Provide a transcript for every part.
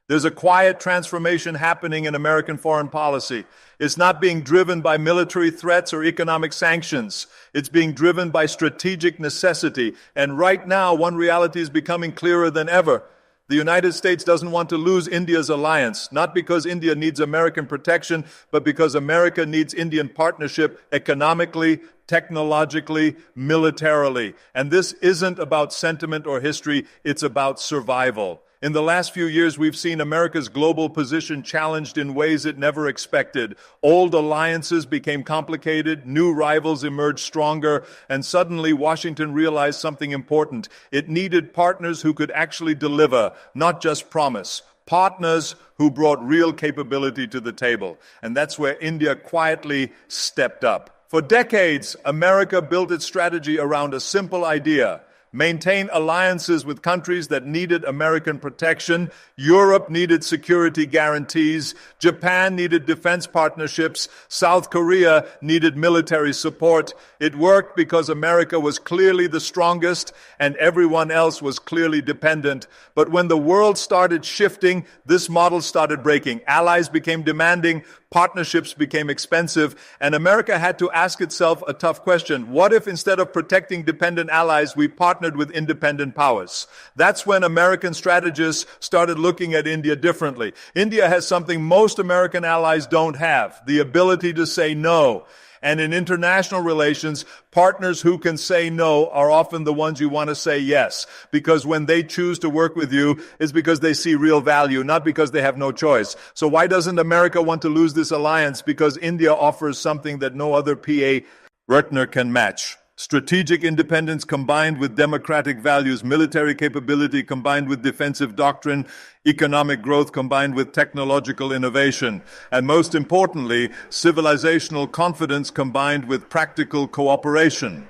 There's a quiet transformation happening in American foreign policy. It's not being driven by military threats or economic sanctions. It's being driven by strategic necessity. And right now, one reality is becoming clearer than ever. The United States doesn't want to lose India's alliance, not because India needs American protection, but because America needs Indian partnership economically, technologically, militarily. And this isn't about sentiment or history, it's about survival. In the last few years, we've seen America's global position challenged in ways it never expected. Old alliances became complicated, new rivals emerged stronger, and suddenly Washington realized something important. It needed partners who could actually deliver, not just promise. Partners who brought real capability to the table. And that's where India quietly stepped up. For decades, America built its strategy around a simple idea: maintain alliances with countries that needed American protection. Europe needed security guarantees. Japan needed defense partnerships. South Korea needed military support. It worked because America was clearly the strongest and everyone else was clearly dependent. But when the world started shifting, this model started breaking. Allies became demanding. Partnerships became expensive, and America had to ask itself a tough question. What if instead of protecting dependent allies, we partnered with independent powers? That's when American strategists started looking at India differently. India has something most American allies don't have: the ability to say no. And in international relations, partners who can say no are often the ones you want to say yes. Because when they choose to work with you, it's because they see real value, not because they have no choice. So why doesn't America want to lose this alliance? Because India offers something that no other PA Rutner can match. Strategic independence combined with democratic values, military capability combined with defensive doctrine, economic growth combined with technological innovation, and most importantly, civilizational confidence combined with practical cooperation.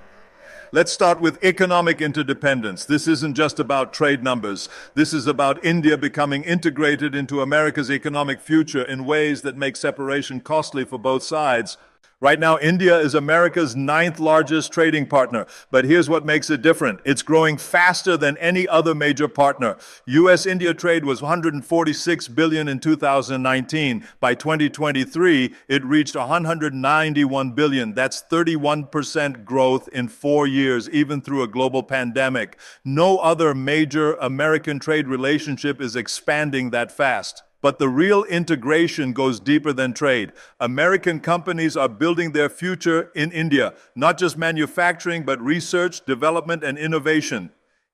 Let's start with economic interdependence. This isn't just about trade numbers. This is about India becoming integrated into America's economic future in ways that make separation costly for both sides. Right now, India is America's 9th largest trading partner. But here's what makes it different. It's growing faster than any other major partner. U.S.-India trade was $146 billion in 2019. By 2023, it reached $191 billion. That's 31% growth in 4 years, even through a global pandemic. No other major American trade relationship is expanding that fast. But the real integration goes deeper than trade. American companies are building their future in India, not just manufacturing, but research, development, and innovation.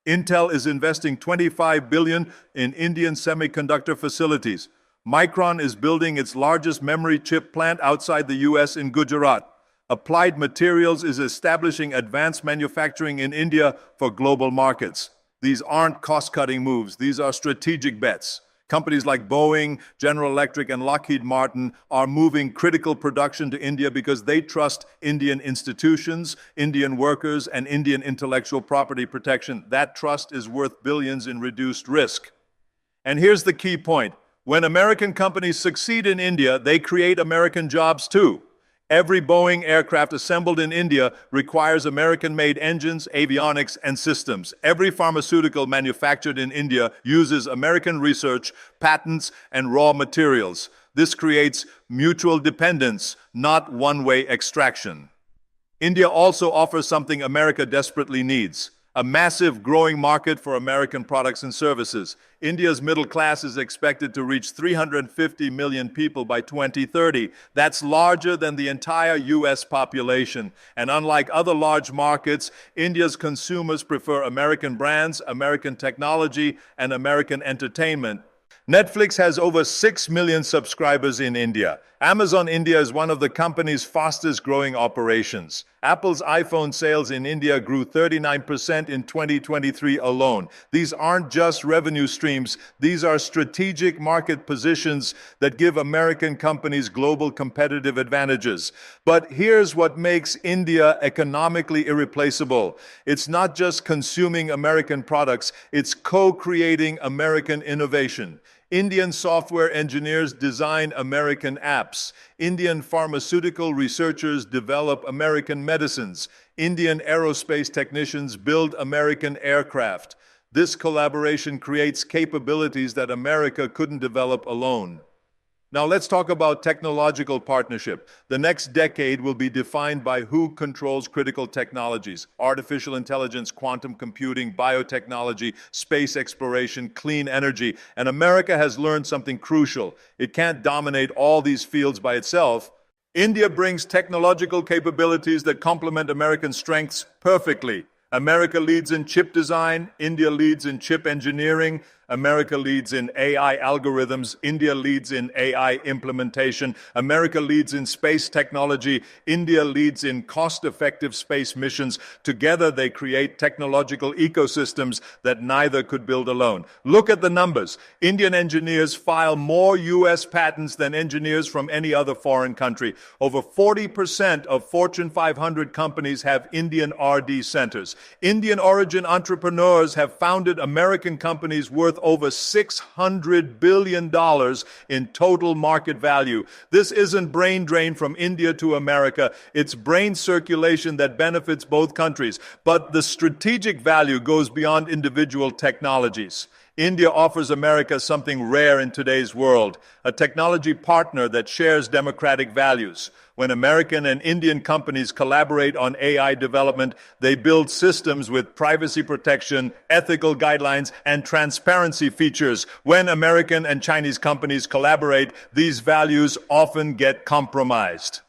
Intel is investing $25 billion in Indian semiconductor facilities. Micron is building its largest memory chip plant outside the U.S. in Gujarat. Applied Materials is establishing advanced manufacturing in India for global markets. These aren't cost-cutting moves. These are strategic bets. Companies like Boeing, General Electric, and Lockheed Martin are moving critical production to India because they trust Indian institutions, Indian workers, and Indian intellectual property protection. That trust is worth billions in reduced risk. And here's the key point. When American companies succeed in India, they create American jobs too. Every Boeing aircraft assembled in India requires American-made engines, avionics, and systems. Every pharmaceutical manufactured in India uses American research, patents, and raw materials. This creates mutual dependence, not one-way extraction. India also offers something America desperately needs: a massive growing market for American products and services. India's middle class is expected to reach 350 million people by 2030. That's larger than the entire U.S. population. And unlike other large markets, India's consumers prefer American brands, American technology, and American entertainment. Netflix has over 6 million subscribers in India. Amazon India is one of the company's fastest growing operations. Apple's iPhone sales in India grew 39% in 2023 alone. These aren't just revenue streams. These are strategic market positions that give American companies global competitive advantages. But here's what makes India economically irreplaceable. It's not just consuming American products, it's co-creating American innovation. Indian software engineers design American apps. Indian pharmaceutical researchers develop American medicines. Indian aerospace technicians build American aircraft. This collaboration creates capabilities that America couldn't develop alone. Now let's talk about technological partnership. The next decade will be defined by who controls critical technologies: artificial intelligence, quantum computing, biotechnology, space exploration, clean energy. And America has learned something crucial. It can't dominate all these fields by itself. India brings technological capabilities that complement American strengths perfectly. America leads in chip design, India leads in chip engineering, America leads in AI algorithms, India leads in AI implementation, America leads in space technology, India leads in cost-effective space missions. Together they create technological ecosystems that neither could build alone. Look at the numbers. Indian engineers file more US patents than engineers from any other foreign country. Over 40% of Fortune 500 companies have Indian R&D centers. Indian origin entrepreneurs have founded American companies worth over $600 billion in total market value. This isn't brain drain from India to America. It's brain circulation that benefits both countries. But the strategic value goes beyond individual technologies. India offers America something rare in today's world: a technology partner that shares democratic values. When American and Indian companies collaborate on AI development, they build systems with privacy protection, ethical guidelines, and transparency features. When American and Chinese companies collaborate, these values often get compromised.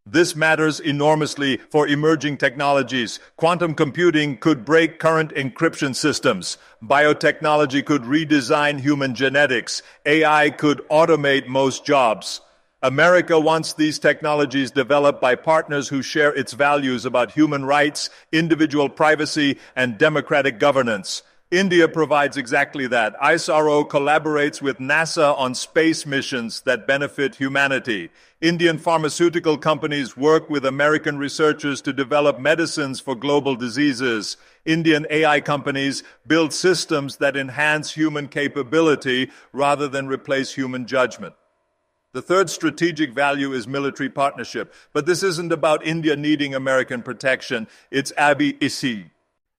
This matters enormously for emerging technologies. Quantum computing could break current encryption systems. Biotechnology could redesign human genetics. AI could automate most jobs. America wants these technologies developed by partners who share its values about human rights, individual privacy, and democratic governance. India provides exactly that. ISRO collaborates with NASA on space missions that benefit humanity. Indian pharmaceutical companies work with American researchers to develop medicines for global diseases. Indian AI companies build systems that enhance human capability rather than replace human judgment. The third strategic value is military partnership. But this isn't about India needing American protection. It's ABC.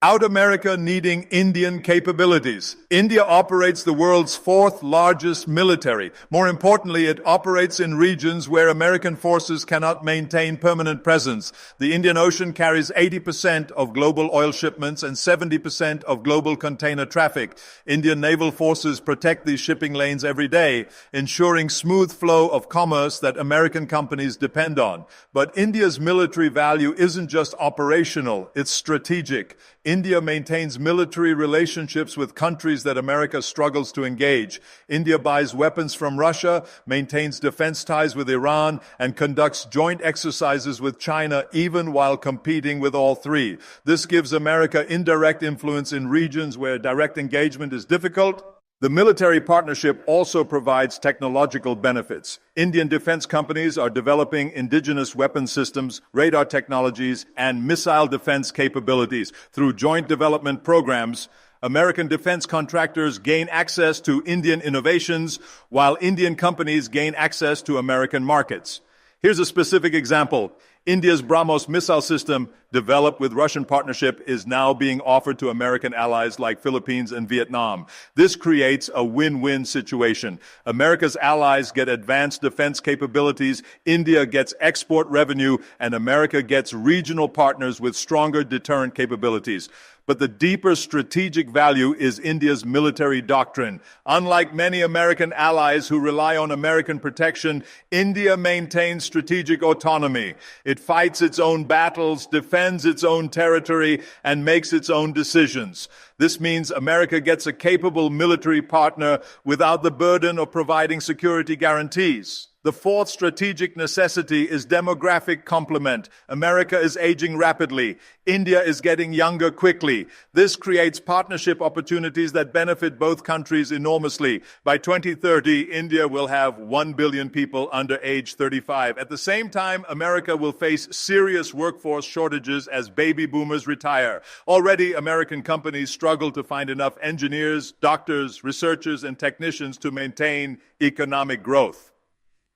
Out America needing Indian capabilities. India operates the world's fourth largest military. More importantly, it operates in regions where American forces cannot maintain permanent presence. The Indian Ocean carries 80% of global oil shipments and 70% of global container traffic. Indian naval forces protect these shipping lanes every day, ensuring smooth flow of commerce that American companies depend on. But India's military value isn't just operational, it's strategic. India maintains military relationships with countries that America struggles to engage. India buys weapons from Russia, maintains defense ties with Iran, and conducts joint exercises with China, even while competing with all three. This gives America indirect influence in regions where direct engagement is difficult. The military partnership also provides technological benefits. Indian defense companies are developing indigenous weapon systems, radar technologies, and missile defense capabilities. Through joint development programs, American defense contractors gain access to Indian innovations, while Indian companies gain access to American markets. Here's a specific example. India's BrahMos missile system, developed with Russian partnership, is now being offered to American allies like Philippines and Vietnam. This creates a win-win situation. America's allies get advanced defense capabilities, India gets export revenue, and America gets regional partners with stronger deterrent capabilities. But the deeper strategic value is India's military doctrine. Unlike many American allies who rely on American protection, India maintains strategic autonomy. It fights its own battles, defends its own territory, and makes its own decisions. This means America gets a capable military partner without the burden of providing security guarantees. The fourth strategic necessity is demographic complement. America is aging rapidly. India is getting younger quickly. This creates partnership opportunities that benefit both countries enormously. By 2030, India will have 1 billion people under age 35. At the same time, America will face serious workforce shortages as baby boomers retire. Already, American companies struggle to find enough engineers, doctors, researchers, and technicians to maintain economic growth.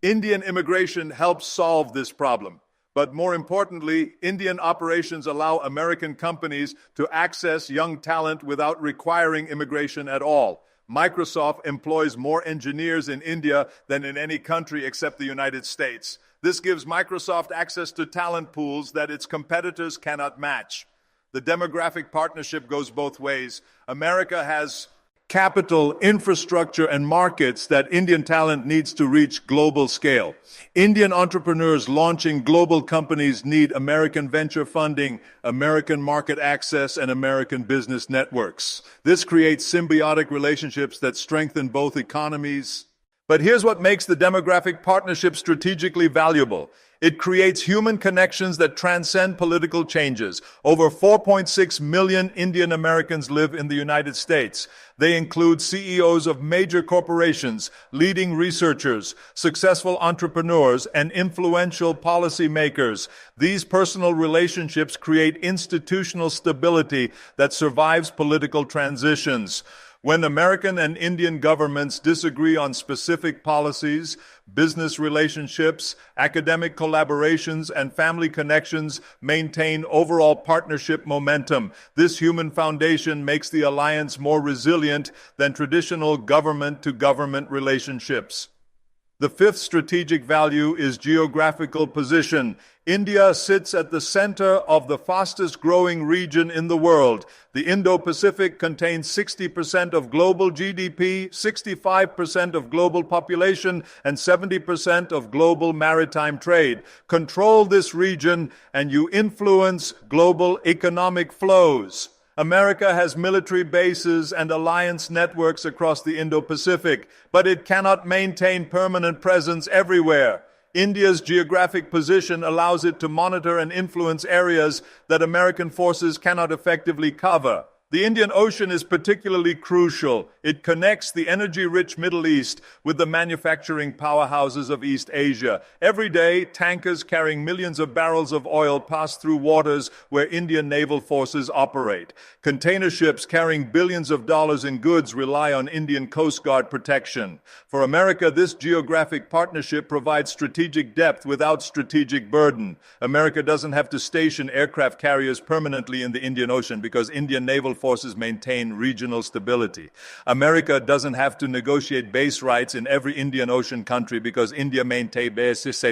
Indian immigration helps solve this problem. But more importantly, Indian operations allow American companies to access young talent without requiring immigration at all. Microsoft employs more engineers in India than in any country except the United States. This gives Microsoft access to talent pools that its competitors cannot match. The demographic partnership goes both ways. America has capital, infrastructure, and markets that Indian talent needs to reach global scale. Indian entrepreneurs launching global companies need American venture funding, American market access, and American business networks. This creates symbiotic relationships that strengthen both economies. But here's what makes the demographic partnership strategically valuable. It creates human connections that transcend political changes. Over 4.6 million Indian Americans live in the United States. They include CEOs of major corporations, leading researchers, successful entrepreneurs, and influential policymakers. These personal relationships create institutional stability that survives political transitions. When American and Indian governments disagree on specific policies, business relationships, academic collaborations, and family connections maintain overall partnership momentum. This human foundation makes the alliance more resilient than traditional government-to-government relationships. The fifth strategic value is geographical position. India sits at the center of the fastest growing region in the world. The Indo-Pacific contains 60% of global GDP, 65% of global population, and 70% of global maritime trade. Control this region and you influence global economic flows. America has military bases and alliance networks across the Indo-Pacific, but it cannot maintain permanent presence everywhere. India's geographic position allows it to monitor and influence areas that American forces cannot effectively cover. The Indian Ocean is particularly crucial. It connects the energy-rich Middle East with the manufacturing powerhouses of East Asia. Every day, tankers carrying millions of barrels of oil pass through waters where Indian naval forces operate. Container ships carrying billions of dollars in goods rely on Indian Coast Guard protection. For America, this geographic partnership provides strategic depth without strategic burden. America doesn't have to station aircraft carriers permanently in the Indian Ocean because Indian naval forces maintain regional stability. America doesn't have to negotiate base rights in every Indian Ocean country because India maintains bases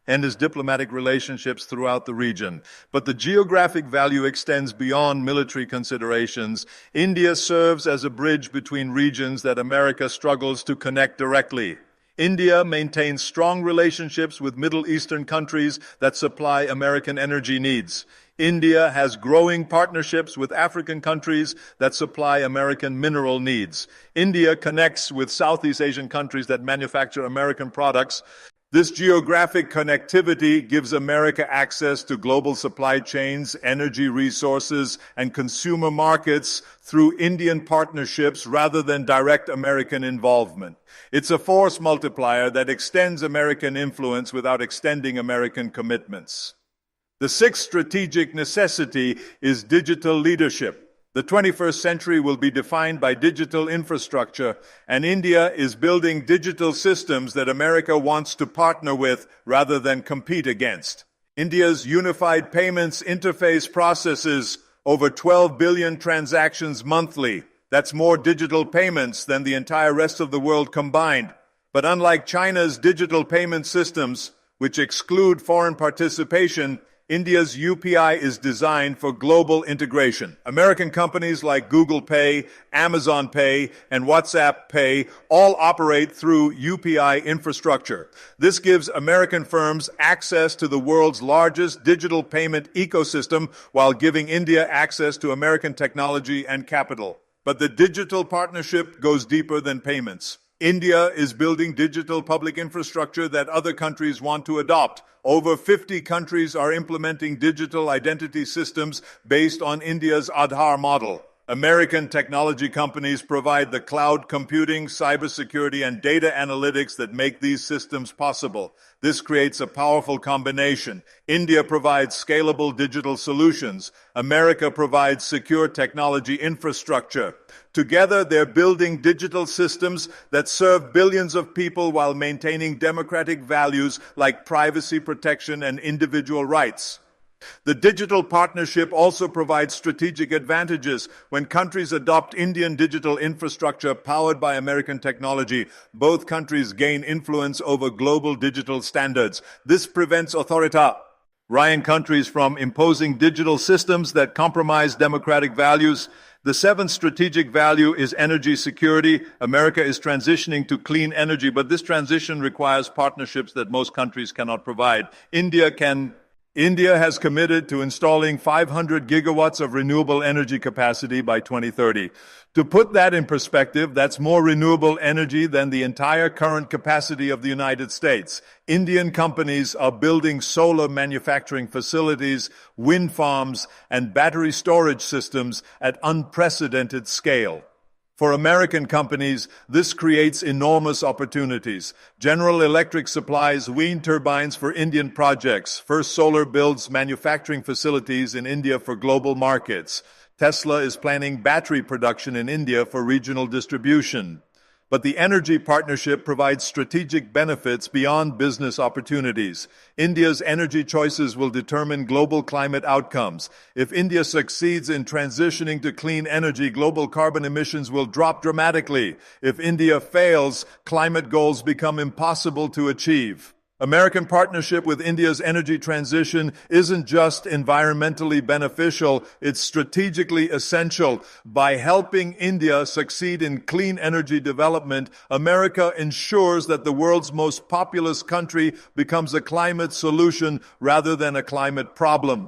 and its diplomatic relationships throughout the region. But the geographic value extends beyond military considerations. India serves as a bridge between regions that America struggles to connect directly. India maintains strong relationships with Middle Eastern countries that supply American energy needs. India has growing partnerships with African countries that supply American mineral needs. India connects with Southeast Asian countries that manufacture American products. This geographic connectivity gives America access to global supply chains, energy resources, and consumer markets through Indian partnerships rather than direct American involvement. It's a force multiplier that extends American influence without extending American commitments. The sixth strategic necessity is digital leadership. The 21st century will be defined by digital infrastructure, and India is building digital systems that America wants to partner with rather than compete against. India's unified payments interface processes over 12 billion transactions monthly. That's more digital payments than the entire rest of the world combined. But unlike China's digital payment systems, which exclude foreign participation, India's UPI is designed for global integration. American companies like Google Pay, Amazon Pay, and WhatsApp Pay all operate through UPI infrastructure. This gives American firms access to the world's largest digital payment ecosystem while giving India access to American technology and capital. But the digital partnership goes deeper than payments. India is building digital public infrastructure that other countries want to adopt. Over 50 countries are implementing digital identity systems based on India's Aadhaar model. American technology companies provide the cloud computing, cybersecurity, and data analytics that make these systems possible. This creates a powerful combination. India provides scalable digital solutions. America provides secure technology infrastructure. Together, they're building digital systems that serve billions of people while maintaining democratic values like privacy protection and individual rights. The digital partnership also provides strategic advantages. When countries adopt Indian digital infrastructure powered by American technology, both countries gain influence over global digital standards. This prevents authoritarian countries from imposing digital systems that compromise democratic values. The seventh strategic value is energy security. America is transitioning to clean energy, but this transition requires partnerships that most countries cannot provide. India has committed to installing 500 gigawatts of renewable energy capacity by 2030. To put that in perspective, that's more renewable energy than the entire current capacity of the United States. Indian companies are building solar manufacturing facilities, wind farms, and battery storage systems at unprecedented scale. For American companies, this creates enormous opportunities. General Electric supplies wind turbines for Indian projects. First Solar builds manufacturing facilities in India for global markets. Tesla is planning battery production in India for regional distribution. But the energy partnership provides strategic benefits beyond business opportunities. India's energy choices will determine global climate outcomes. If India succeeds in transitioning to clean energy, global carbon emissions will drop dramatically. If India fails, climate goals become impossible to achieve. American partnership with India's energy transition isn't just environmentally beneficial, it's strategically essential. By helping India succeed in clean energy development, America ensures that the world's most populous country becomes a climate solution rather than a climate problem.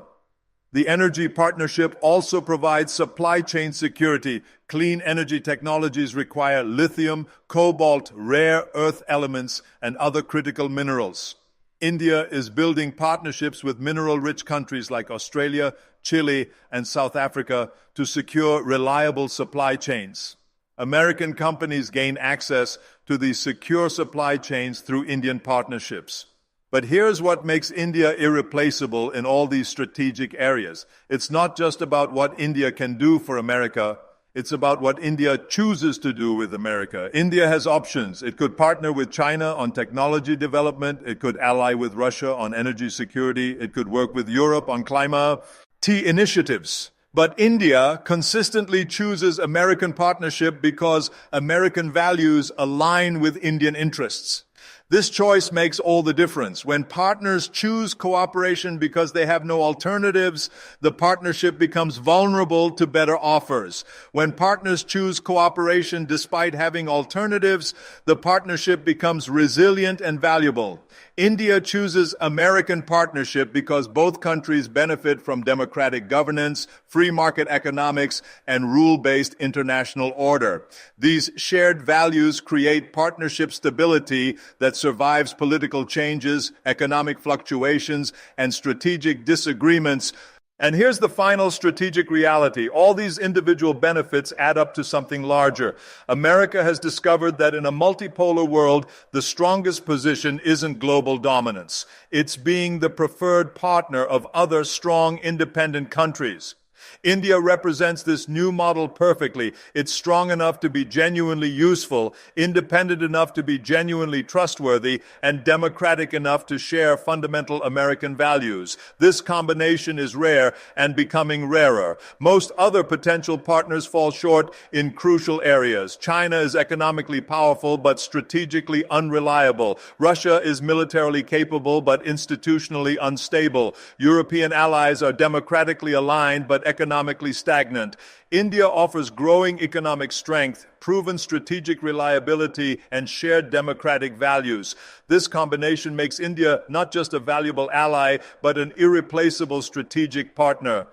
The energy partnership also provides supply chain security. Clean energy technologies require lithium, cobalt, rare earth elements, and other critical minerals. India is building partnerships with mineral-rich countries like Australia, Chile, and South Africa to secure reliable supply chains. American companies gain access to these secure supply chains through Indian partnerships. But here's what makes India irreplaceable in all these strategic areas. It's not just about what India can do for America, it's about what India chooses to do with America. India has options. It could partner with China on technology development. It could ally with Russia on energy security. It could work with Europe on climate initiatives. But India consistently chooses American partnership because American values align with Indian interests. This choice makes all the difference. When partners choose cooperation because they have no alternatives, the partnership becomes vulnerable to better offers. When partners choose cooperation despite having alternatives, the partnership becomes resilient and valuable. India chooses American partnership because both countries benefit from democratic governance, free market economics, and rule-based international order. These shared values create partnership stability that survives political changes, economic fluctuations, and strategic disagreements. And here's the final strategic reality. All these individual benefits add up to something larger. America has discovered that in a multipolar world, the strongest position isn't global dominance. It's being the preferred partner of other strong, independent countries. India represents this new model perfectly. It's strong enough to be genuinely useful, independent enough to be genuinely trustworthy, and democratic enough to share fundamental American values. This combination is rare and becoming rarer. Most other potential partners fall short in crucial areas. China is economically powerful but strategically unreliable. Russia is militarily capable but institutionally unstable. European allies are democratically aligned but economically stagnant. India offers growing economic strength, proven strategic reliability, and shared democratic values. This combination makes India not just a valuable ally, but an irreplaceable strategic partner.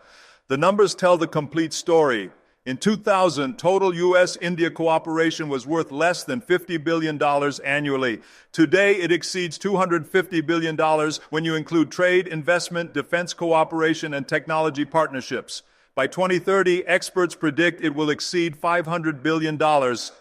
The numbers tell the complete story. In 2000, total U.S.-India cooperation was worth less than $50 billion annually. Today, it exceeds $250 billion when you include trade, investment, defense cooperation, and technology partnerships. By 2030, experts predict it will exceed $500 billion.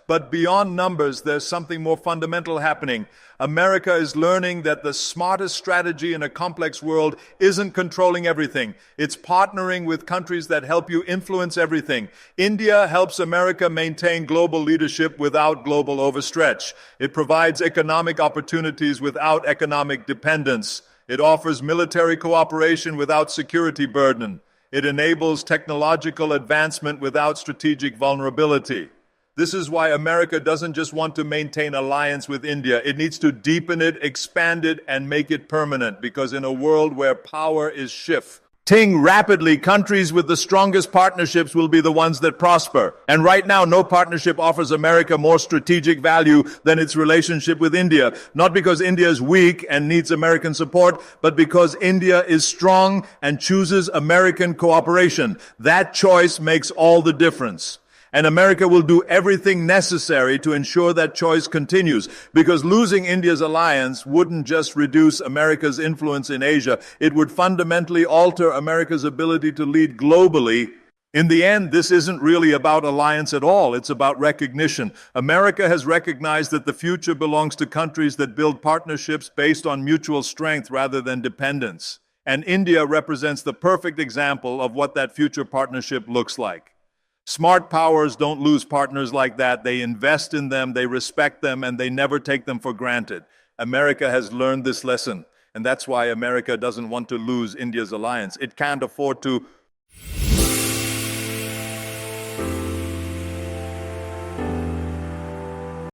But beyond numbers, there's something more fundamental happening. America is learning that the smartest strategy in a complex world isn't controlling everything. It's partnering with countries that help you influence everything. India helps America maintain global leadership without global overstretch. It provides economic opportunities without economic dependence. It offers military cooperation without security burden. It enables technological advancement without strategic vulnerability. This is why America doesn't just want to maintain alliance with India. It needs to deepen it, expand it, and make it permanent, because in a world where power is shifting rapidly, countries with the strongest partnerships will be the ones that prosper. And right now, no partnership offers America more strategic value than its relationship with India. Not because India is weak and needs American support, but because India is strong and chooses American cooperation. That choice makes all the difference. And America will do everything necessary to ensure that choice continues, because losing India's alliance wouldn't just reduce America's influence in Asia, it would fundamentally alter America's ability to lead globally. In the end, this isn't really about alliance at all. It's about recognition. America has recognized that the future belongs to countries that build partnerships based on mutual strength rather than dependence. And India represents the perfect example of what that future partnership looks like. Smart powers don't lose partners like that. They invest in them, they respect them, and they never take them for granted. America has learned this lesson, and that's why America doesn't want to lose India's alliance. It can't afford to